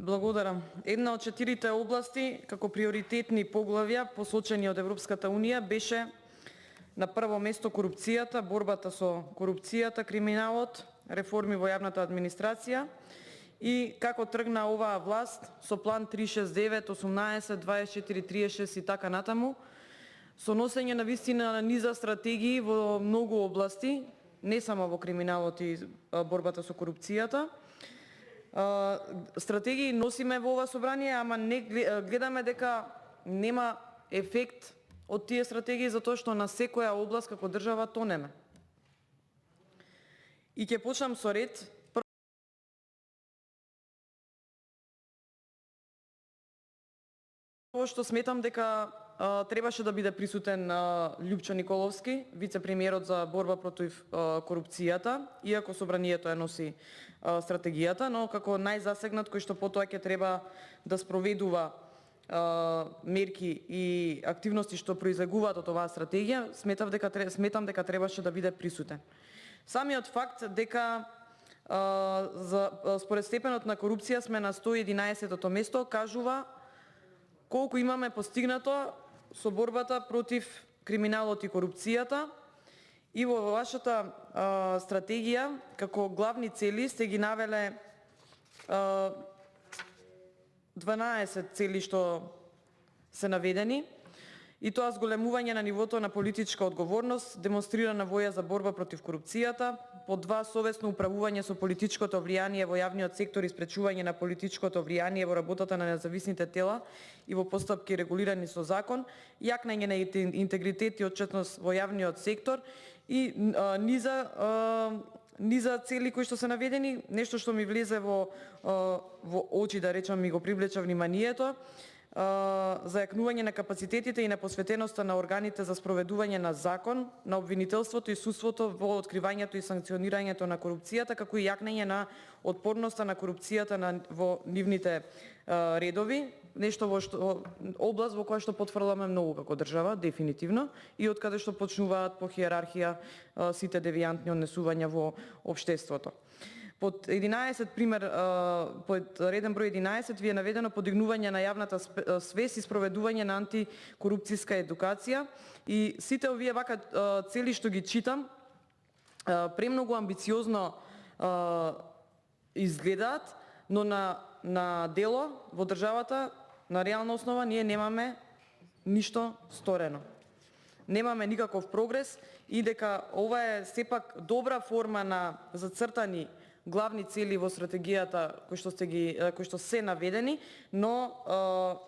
Благодарам. Една од 4 области како приоритетни поглавја посочени од Европската Унија беше на прво место корупцијата, борбата со корупцијата, криминалот, реформи во јавната администрација и како тргна оваа власт со план 369, 18, 24, 36 и така натаму, со носење на вистина на низа стратегии во многу области, не само во криминалот и борбата со корупцијата. Стратегии носиме во ова собрание, ама не гледаме дека нема ефект од тие стратегии затоа што на секоја област како држава тонеме. И ќе почнам со ред. Прво што сметам дека требаше да биде присутен Љупчо Николовски, вице-премиерот за борба против корупцијата, иако собранието ја носи стратегијата, но како најзасегнат кој што потоа ќе треба да спроведува мерки и активности што произлегуваат од оваа стратегија, сметам дека требаше да биде присутен. Самиот факт дека според степенот на корупција сме на 111-тото место кажува колку имаме постигнато со борбата против криминалот и корупцијата, и во вашата стратегија како главни цели сте ги навеле 12 цели што се наведени, и тоа зголемување на нивото на политичка одговорност, демонстрирана воја за борба против корупцијата, по 2 совесно управување со политичкото влијание во јавниот сектор и спречување на политичкото влијание во работата на независните тела и во постапки регулирани со закон, јакнење на интегритет и отчетност во јавниот сектор и низа цели кои што се наведени. Нешто што ми влезе во очи, да речам, ми го привлече вниманието, зајакнување на капацитетите и на посветеноста на органите за спроведување на закон, на обвинителството и судството во откривањето и санкционирањето на корупцијата, како и јакнење на отпорноста на корупцијата во нивните редови, нешто во што област во која што потфрламе многу како држава, дефинитивно, и од каде што почнуваат по хиерархија сите девијантни однесувања во општеството. Под 11 пример, под реден број 11 ви е наведено подигнување на јавната свест и спроведување на антикорупцијска едукација, и сите овие вака цели што ги читам премногу амбициозно изгледаат, но на дело во државата на реална основа ние немаме ништо сторено. Немаме никаков прогрес, и дека ова е сепак добра форма на зацртани главни цели во стратегијата кои што се наведени, но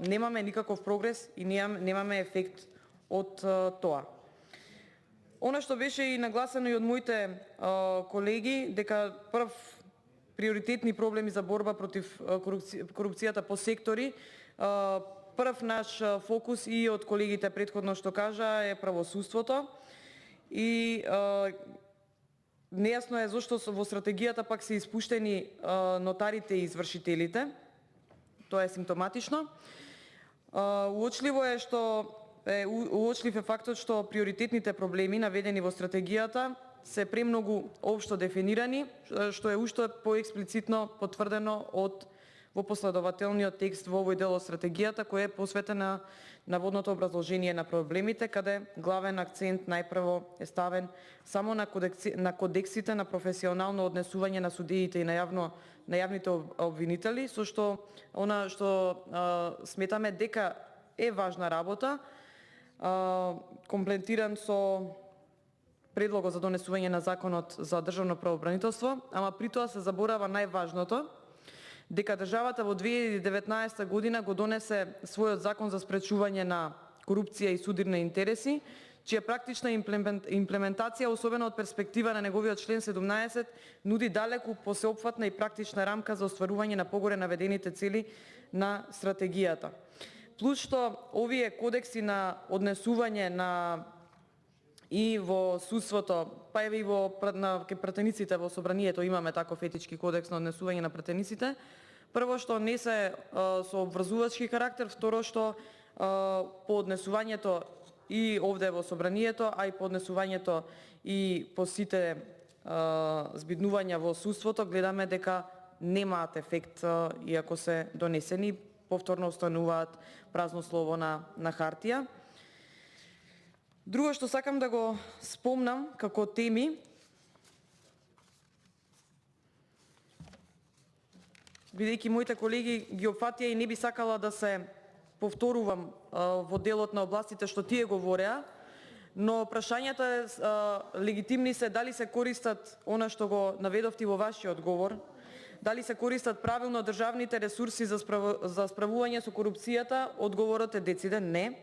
немаме никаков прогрес и немаме ефект од тоа. Она што беше и нагласено и од моите колеги, дека прв приоритетни проблеми за борба против корупцијата по сектори, прв наш фокус и од колегите претходно што кажа е правосудството, и нејасно е зошто во стратегијата пак се испуштени нотарите и извршителите. Тоа е симптоматично. Уочлив е фактот што приоритетните проблеми наведени во стратегијата се премногу општо дефинирани, што е уште поексплицитно потврдено во последователниот текст во овој дел од стратегијата, кој е посветен на наводното образложение на проблемите, каде главен акцент најпрво е ставен само на кодексите на професионално однесување на судиите и на јавните обвинители, со што она што сметаме дека е важна работа, комплетиран со предлогот за донесување на законот за државно правобранителство, ама при тоа се заборава најважното, дека државата во 2019 година го донесе својот закон за спречување на корупција и судирни интереси, чија практична имплементација, особено од перспектива на неговиот член 17, нуди далеку посеопфатна и практична рамка за остварување на погоре наведените цели на стратегијата. Плюс што овие кодекси на однесување и во судството, па еве и во пратениците во собранието имаме таков етички кодекс на однесување на пратениците. Прво што не се со обврзувачки карактер, второ што по однесувањето и овде во собранието, а и по однесувањето и по сите збиднувања во судството, гледаме дека немаат ефект иако се донесени, повторно остануваат празно слово на хартија. Друго што сакам да го спомнам како теми, бидејќи моите колеги ги опфатија и не би сакала да се повторувам во делот на областите што тие говореа, но прашањето е легитимни се дали се користат она што го наведовте во вашиот говор, дали се користат правилно државните ресурси за справување со корупцијата, одговорот е дециден не.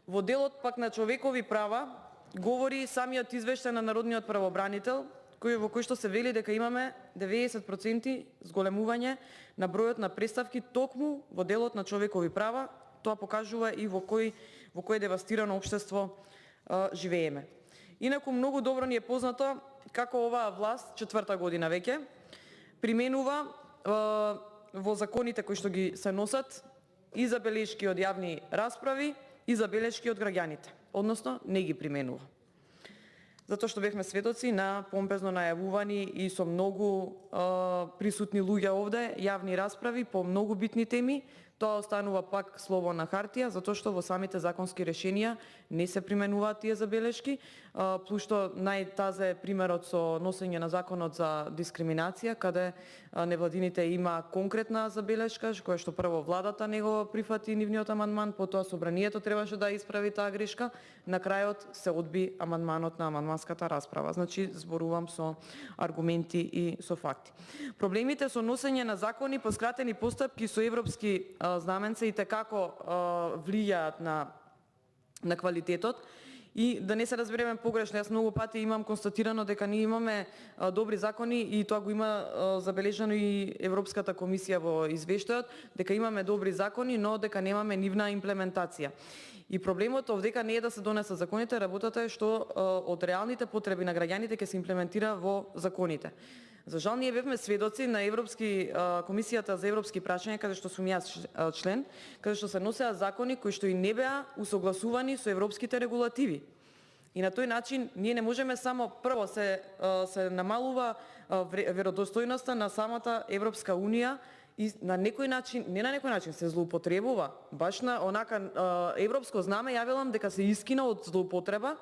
Во делот пак на човекови права говори самиот извештај на народниот правобранител, во кој што се вели дека имаме 90% зголемување на бројот на преставки токму во делот на човекови права. Тоа покажува и во кој девастирано општество живееме. Инаку многу добро ни е познато како оваа власт, 4-та година веќе, применува во законите кои што ги се носат и забелешки од јавни расправи и забелешки од граѓаните, односно не ги применува. Затоа што бевме сведоци на помпезно најавувани и со многу присутни луѓе овде јавни расправи по многу битни теми. Тоа останува пак слово на хартија, затоа што во самите законски решенија не се применуваат тие забелешки, плюс што најтазе е примерот со носење на законот за дискриминација, каде невладините има конкретна забелешка, која што прво владата не го прифати нивниот амандман, потоа собранието требаше да исправи таа грешка, на крајот се одби амандманот на амандманската расправа. Значи, зборувам со аргументи и со факти. Проблемите со носење на закони по скратени постапки со европски знаменце и како влијаат на квалитетот. И да не се разбереме погрешно, јас многу пати имам констатирано дека ние имаме добри закони и тоа го има забележано и Европската комисија во извештајот, дека имаме добри закони, но дека немаме нивна имплементација. И проблемот овдека не е да се донесат законите, работата е што од реалните потреби на граѓаните ќе се имплементира во законите. За жал, ние бевме сведоци на Комисијата за европски прашања, каде што сум јас член, каде што се носеа закони кои што и не беа усогласувани со европските регулативи. И на тој начин ние не можеме само прво се намалува веродостојноста на самата Европска унија и на некој начин, не на некој начин, се злоупотребува. Баш на онака европско знаме, ја велам дека се искина од злоупотреба,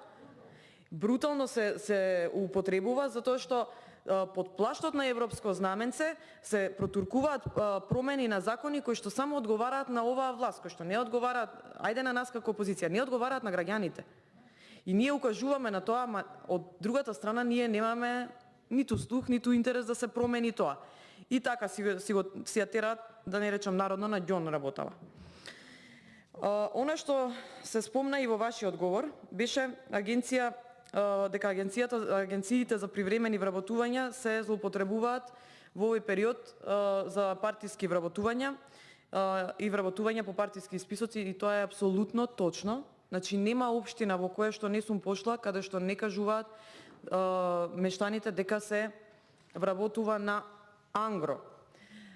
брутално се употребува, затоа што под плаштот на европско знаменце се протуркуваат промени на закони кои што само одговараат на оваа власт, кои што не одговараат, ајде на нас како опозиција, не одговараат на граѓаните. И ние укажуваме на тоа, ама од другата страна ние немаме ниту слух, ниту интерес да се промени тоа. И така си ја тераат, да не речам народно, на ѓон работава. Она што се спомна и во вашиот говор беше дека агенциите за привремени вработувања се злоупотребуваат во овој период за партиски вработувања и вработување по партиски списоци, и тоа е апсолутно точно. Значи нема општина во која што не сум пошла каде што не кажуваат мештаните дека се вработува на ангро.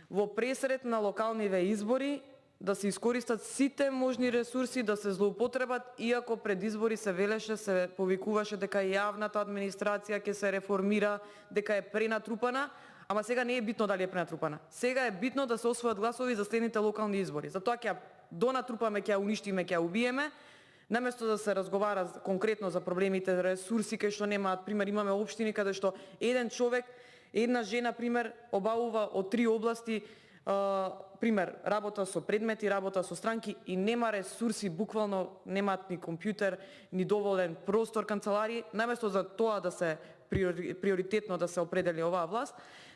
Во пресред на локалниве избори да се искористат сите можни ресурси, да се злоупотребат, иако пред избори се велеше, се повикуваше дека јавната администрација ќе се реформира, дека е пренатрупана, ама сега не е битно дали е пренатрупана. Сега е битно да се освојат гласови за следните локални избори. Затоа ќе донатрупаме, ќе уништиме, ќе убиеме, наместо да се разговара конкретно за проблемите, ресурси кај што немаат. Пример, имаме општини каде што еден човек, една жена, пример, обавува од 3 области, пример, работа со предмети, работа со странки и нема ресурси, буквално немаат ни компјутер, ни доволен простор, канцелари. Наместо за тоа да се приоритетно да се определи оваа власт,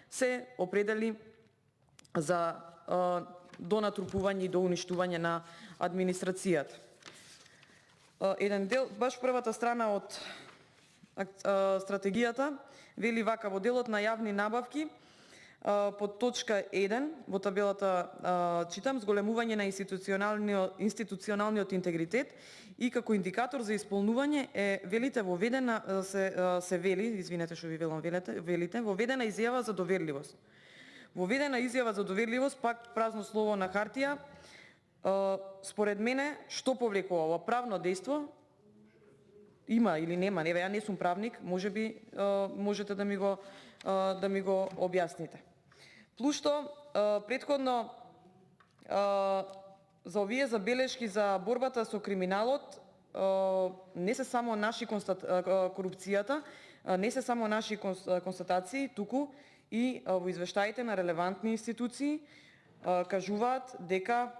се определи за донатрупување и доуништување на администрацијата. Еден дел, баш првата страна од стратегијата вели вака: во делот на јавни набавки, под точка 1 во табелата читам: зголемување на институционалниот интегритет и како индикатор за исполнување е, велите, воведена се вели, извинете што ви велам, велите, воведена изјава за доверливост. Воведена изјава за доверливост, пак празно слово на хартија. Според мене, што повлекува ова правно дејство? Има или нема? Еве, ја не сум правник, можеби можете да ми го објасните. Плюс што претходно за овие забелешки за борбата со криминалот не се само наши корупцијата, не се само наши констатации, туку и во извештаите на релевантни институции кажуваат дека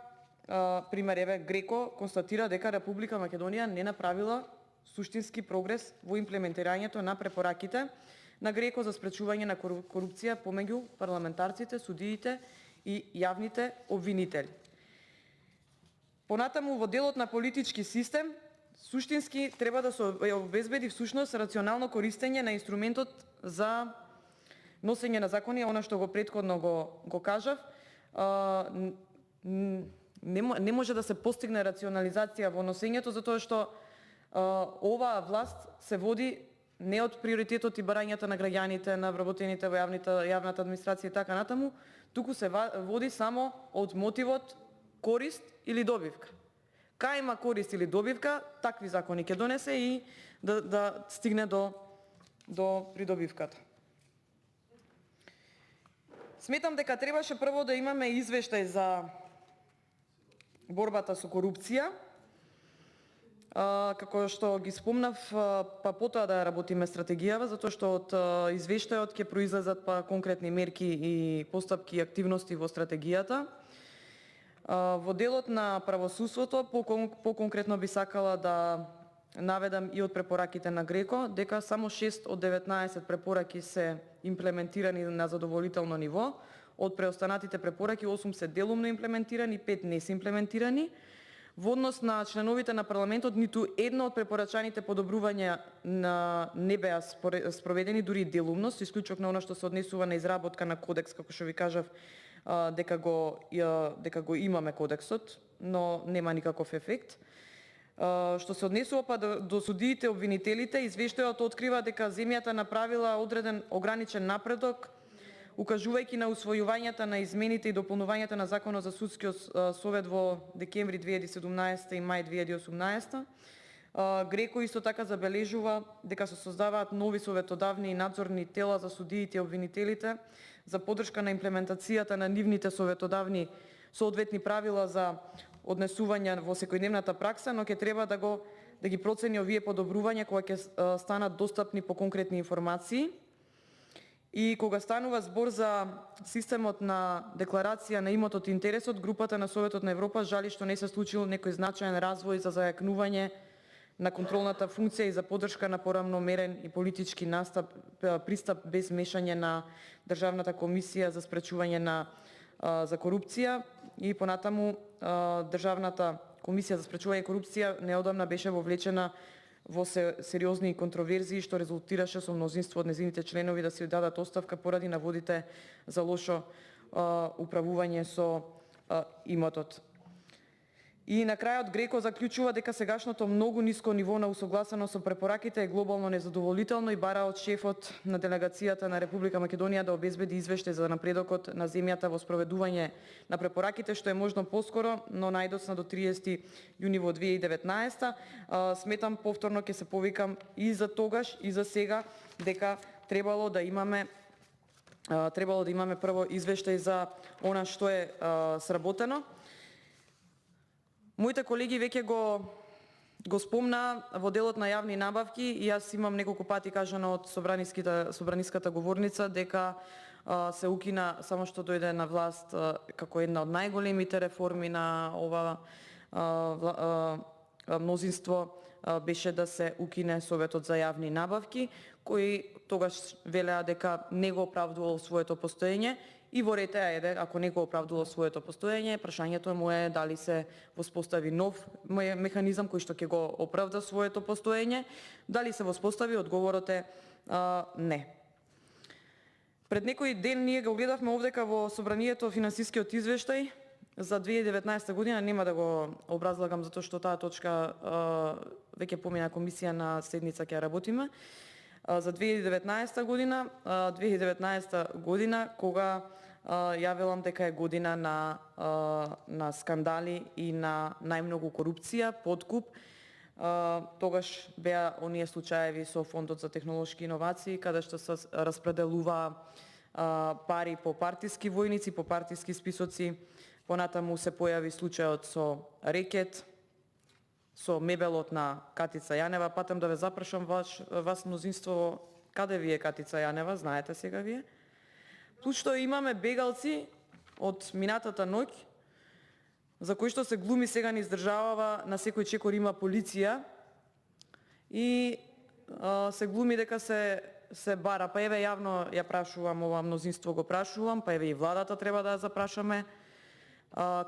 пример еве Греко констатира дека Република Македонија не направила суштински прогрес во имплементирањето на препораките на Греко за спречување на корупција помеѓу парламентарците, судиите и јавните обвинители. Понатаму во делот на политички систем суштински треба да се обезбеди всушност рационално користење на инструментот за носење на закони, она што го претходно го кажав. Не може да се постигне рационализација во носењето затоа што оваа власт се води не од приоритетот и барањата на граѓаните, на вработените во јавната администрација и така натаму, туку се води само од мотивот корист или добивка. Кај има корист или добивка, такви закони ќе донесе и да стигне до придобивката. Сметам дека требаше прво да имаме извештај за борбата со корупција, како што ги спомнав, па потоа да работиме стратегијава, затоа што од извештајот ќе произлезат конкретни мерки и постапки и активности во стратегијата. Во делот на правосудството, поконкретно би сакала да наведам и од препораките на Греко, дека само 6 од 19 препораки се имплементирани на задоволително ниво. Од преостанатите препораки 8 се делумно имплементирани, 5 не се имплементирани. Во однос на членовите на парламентот, ниту едно од препорачаните подобрувања не беа спроведени, дури и делумно, со исклучок на она што се однесува на изработка на кодекс, како што ви кажав, дека го имаме кодексот, но нема никаков ефект. Што се однесува до судиите и обвинителите, извештајот открива дека земјата направила одреден ограничен напредок, укажувајќи на усвојувањата на измените и дополнувањата на Законот за судскиот совет во декември 2017 и мај 2018. Греко исто така забележува дека се создаваат нови советодавни и надзорни тела за судиите и обвинителите за поддршка на имплементацијата на нивните советодавни соодветни правила за однесување во секојдневната пракса, но ќе треба да ги процени овие подобрувања кога ќе станат достапни по конкретни информации. И кога станува збор за системот на декларација на имотот и интересот, групата на Советот на Европа жали што не се случил некој значаен развој за зајакнување на контролната функција и за поддршка на порамномерен и политички пристап без мешање на Државната комисија за спречување за корупција и понатаму Државната комисија за спречување корупција неодамна беше вовлечена во сериозни контроверзии што резултираше со мнозинство од незините членови да се дадат оставка поради наводите за лошо управување со имотот. И на крајот Греко заклучува дека сегашното многу ниско ниво на усогласеност со препораките е глобално незадоволително и бара од шефот на делегацијата на Република Македонија да обезбеди извештај за напредокот на земјата во спроведување на препораките, што е можно поскоро, но најдоцна до 30 јуни во 2019. Сметам повторно ќе се повикам и за тогаш и за сега дека требало да имаме прво извештај за она што е сработено. Моите колеги веќе го спомна во делот на јавни набавки и јас имам неколку пати кажано од собраниската говорница дека се укина само што дојде на власт како една од најголемите реформи на ова мнозинство беше да се укине Советот за јавни набавки, кој тогаш велеа дека не го оправдувал своето постоење. И во ред е, ако не го оправдува своето постоење, прашањето му е дали се воспостави нов механизам кој што ќе го оправда своето постоење, дали се воспостави, одговорот е не. Пред некој ден ние го гледавме овдека во собранието финансискиот извештај за 2019 година, нема да го образлагам затоа што таа точка веќе помина комисија на седница ќе работиме. За 2019 година, кога ја велам дека е година на скандали и на најмногу корупција, подкуп, тогаш беа оние случаеви со Фондот за технолошки иновации, каде што се распределуваа пари по партиски војници, по партиски списоци. Понатаму се појави случајот со рекет, со мебелот на Катица Јанева. Патам да ве запрашам вас мнозинство, каде ви е Катица Јанева, знаете сега вие? Плюс што имаме бегалци од минатата ноќ, за кои што се глуми сега низ државава, на секој чекор има полиција и се глуми дека се бара. Па еве јавно ја прашувам, ова мнозинство го прашувам, па еве и владата треба да ја запрашаме.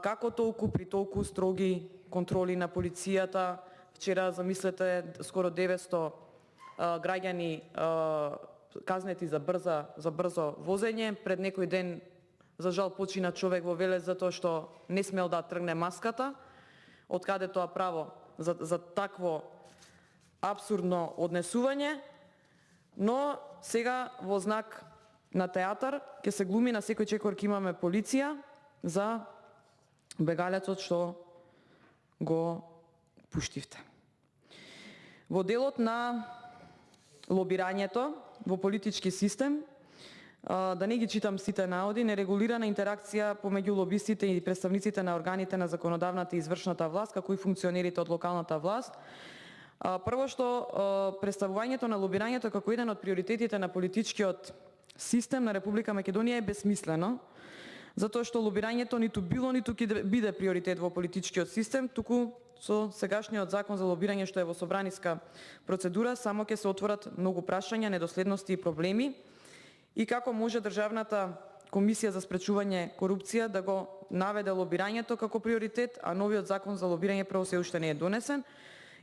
Како толку при толку строги контроли на полицијата? Вчера, замислете, скоро 900 граѓани казнети за брзо возење. Пред некој ден, за жал, почина човек во Велес затоа што не смел да тргне маската. Од каде тоа право за такво апсурдно однесување? Но сега во знак на театар ќе се глуми на секој чекор ќе имаме полиција за бегалецот што го пуштивте. Во делот на лобирањето во политички систем, да не ги читам сите наоди, нерегулирана интеракција помеѓу лобистите и представниците на органите на законодавната и извршната власт, како и функционерите од локалната власт. Прво што представувањето на лобирањето како еден од приоритетите на политичкиот систем на Република Македонија е бесмислено, затоа што лобирањето ниту било, ниту ќе биде приоритет во политичкиот систем, туку со сегашниот закон за лобирање што е во собраниска процедура само ќе се отворат многу прашања, недоследности и проблеми, и како може Државната комисија за спречување корупција да го наведе лобирањето како приоритет, а новиот закон за лобирање прво се уште не е донесен.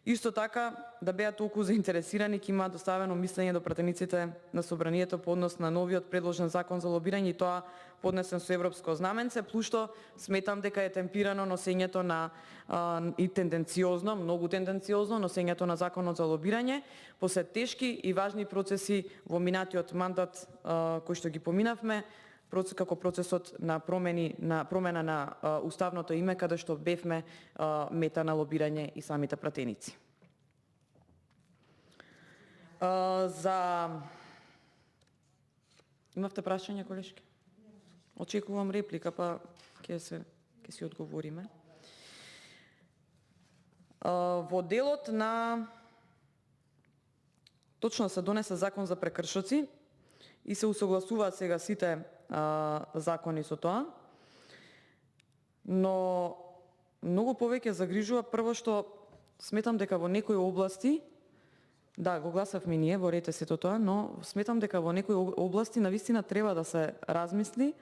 Исто така, да беа толку заинтересирани, ќе има доставено мислење до пратениците на собранието по однос на новиот предложен закон за лобирање, и тоа поднесен со европско знаменце, плюс што сметам дека е темпирано носењето на и тенденциозно, многу тенденциозно носењето на законот за лобирање, после тешки и важни процеси во минатиот мандат кои што ги поминавме, како процесот на промена на уставното име, каде што бевме мета на лобирање и самите пратеници. Имавте прашање, колешки? Очекувам реплика, па ќе си одговориме. Во делот на точно се донесе закон за прекршоци и се усогласуваат сега сите закони со тоа, но многу повеќе загрижува прво што сметам дека во некои области, да, го гласавме ние во рете сето тоа, но сметам дека во некои области навистина треба да се размисли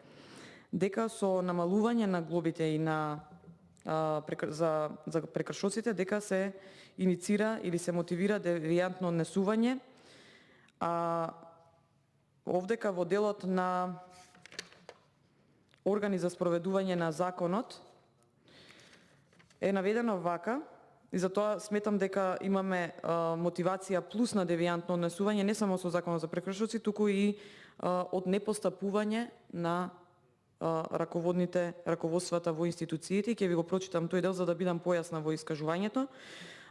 дека со намалување на глобите и на за прекршоците дека се иницира или се мотивира девијантно однесување, овдека во делот на органи за спроведување на законот е наведено вака, и затоа сметам дека имаме мотивација плюс на девијантно однесување не само со законот за прекршоци, туку и од непостапување на раководствата во институциите. Ќе ви го прочитам тој дел за да бидам појасна во искажувањето.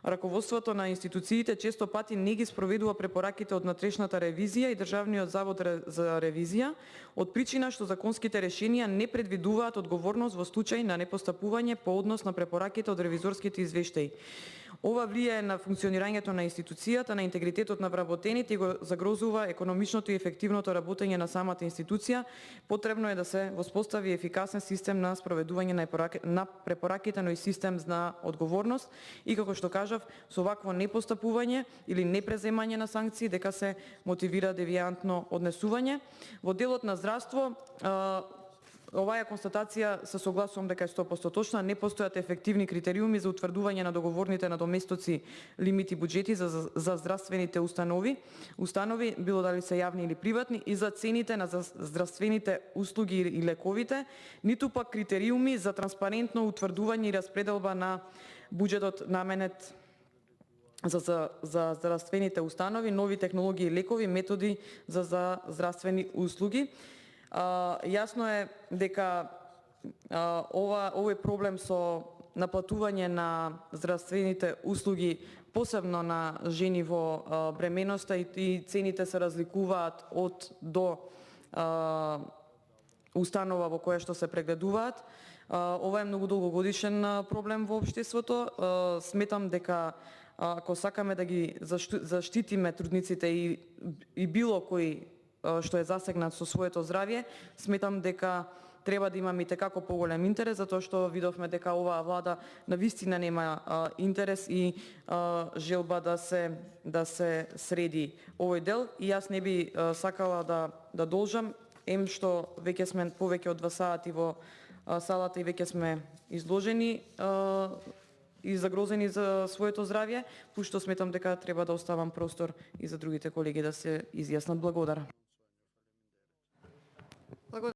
Раководството на институциите често пати не ги спроведува препораките од внатрешната ревизија и Државниот завод за ревизија, од причина што законските решенија не предвидуваат одговорност во случај на непостапување по однос на препораките од ревизорските извештаи. Ова влијае на функционирањето на институцијата, на интегритетот на вработените и го загрозува економичното и ефективното работење на самата институција. Потребно е да се воспостави ефикасен систем на спроведување на препораките, но и систем на одговорност, и како што кажав, со вакво непостапување или непреземање на санкции дека се мотивира девијантно однесување. Во делот на здравство, оваа констатација се согласувам дека е 100% точна. Не постојат ефективни критериуми за утврдување на договорните надоместоци, лимити, буџети за здравствените установи, било дали се јавни или приватни, и за цените на здравствените услуги и лековите, ниту пак критериуми за транспарентно утврдување и распределба на буџетот наменет за здравствените установи, нови технологии и лекови, методи за здравствени услуги. Јасно е дека овој проблем со наплатување на здравствените услуги, посебно на жени во бременоста, и цените се разликуваат од до установа во која што се прегледуваат. Ова е многу долгогодишен проблем во општеството. Сметам дека ако сакаме да ги заштитиме трудниците и било кој што е засегнат со своето здравје, сметам дека треба да имаме како поголем интерес, затоа што видовме дека оваа влада навистина нема интерес и желба да се среди овој дел. И јас не би сакала да должам, што веќе сме повеќе од 2 сати во салата и веќе сме изложени и загрозени за своето здравје, пошто сметам дека треба да оставам простор и за другите колеги да се изјаснат. Благодарам.